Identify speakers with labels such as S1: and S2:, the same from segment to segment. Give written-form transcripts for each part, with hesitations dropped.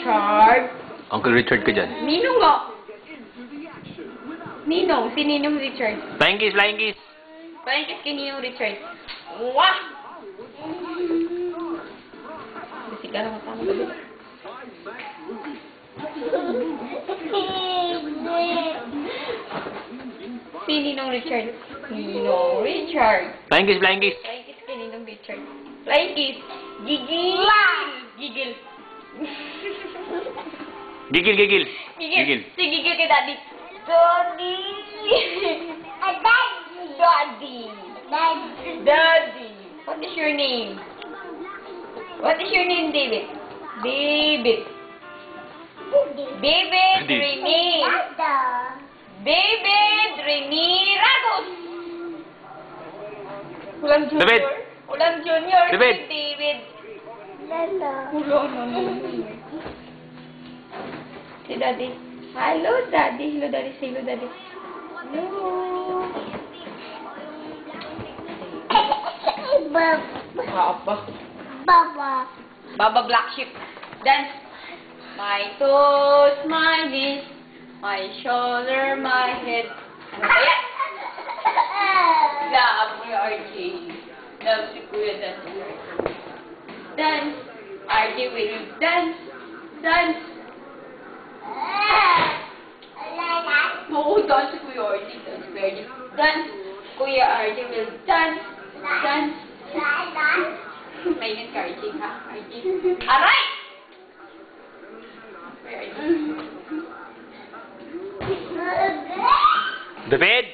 S1: Richard.
S2: Uncle Richard ka dyan.
S1: Ninong nga. Ninong. Si Ninong Richard.
S2: Flying kiss, flying kiss.
S1: Flying kiss kay Ninong Richard. Wah! Kasi ka naman tama ba? Si Ninong Richard. Ninong Richard.
S2: Flying kiss, flying kiss.
S1: Flying kiss kay Ninong Richard. Flying kiss. Gigil. Gigil.
S2: Gigil, gigil.
S1: Gigil. Si Gigil kay Daddy. Daddy. Daddy. Daddy. What is your name? What is your name, David? David. David Rene. David Rene Ragos. Ulang Junior.
S2: David.
S1: Ulang Junior.
S2: David.
S1: Si David. Si Daddy. Hello, Daddy. Hello, Daddy. Say hello, Daddy. Hello. Baba Black Sheep. Dance. My toes, my knees, my shoulder, my head. Ano ba yan? Love ni RJ. Love si Kuya Dance. Dance. RJ will dance. Dance. Oo, dance si Kuya RJ. Dance, Kuya RJ. Dance. Kuya RJ will dance. Dance. Mainit ka, RJ, ha? RJ. Aray! Kuya RJ.
S2: David.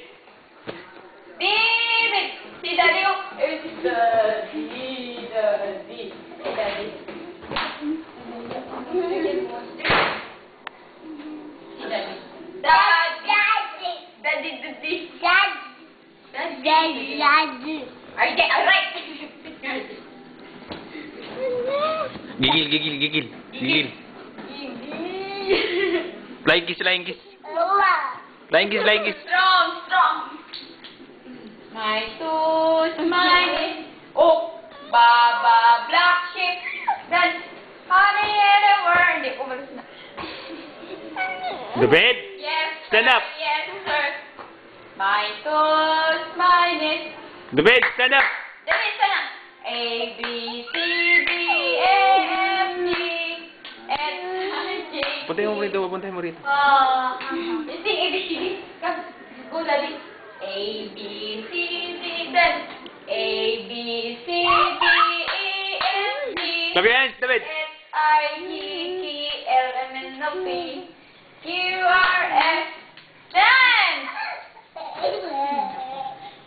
S1: David! Si Daddy, oh. It's Daddy. Daddy. Si Daddy. Si Daddy. Daddy. Daddy. Daddy. Daddy. RJ, alright!
S2: Gigil, gigil, gigil. Gigil. Flying kiss, flying kiss. Flying kiss, flying kiss.
S1: Strong. My toes, my oh, Baba Black Sheep. Then, honey and a word. Hindi, umalis na.
S2: David.
S1: Yes,
S2: Stand
S1: sir.
S2: up.
S1: Yes, sir. My toes, my knees.
S2: David, stand up.
S1: Dali, sana. A, B, C, D, E, F, G, H, I, J, K.
S2: Puntahin mo rito, puntahin mo rito.
S1: Sing A, B, C, D. Come. Go, Daddy. A, B, C, D, then. A, B, C, D, E, F, G.
S2: Clap your hands, David.
S1: H, I, J, K, L, M, N, O, P, Q, R, S. Dance!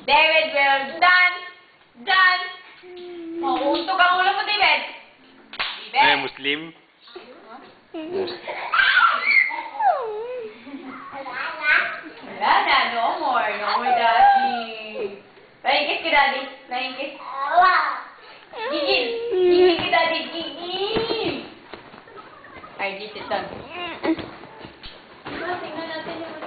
S1: David will dance. Dance. Mautog ang ulo mo, David.
S2: Ay, Muslim.
S1: Wala na. No more. No more, Daddy. Flying kiss ki, Daddy. Flying kiss. Gigil. Gigil ki, Daddy. Gigil. Ay, di sit down. Tingnan natin yung...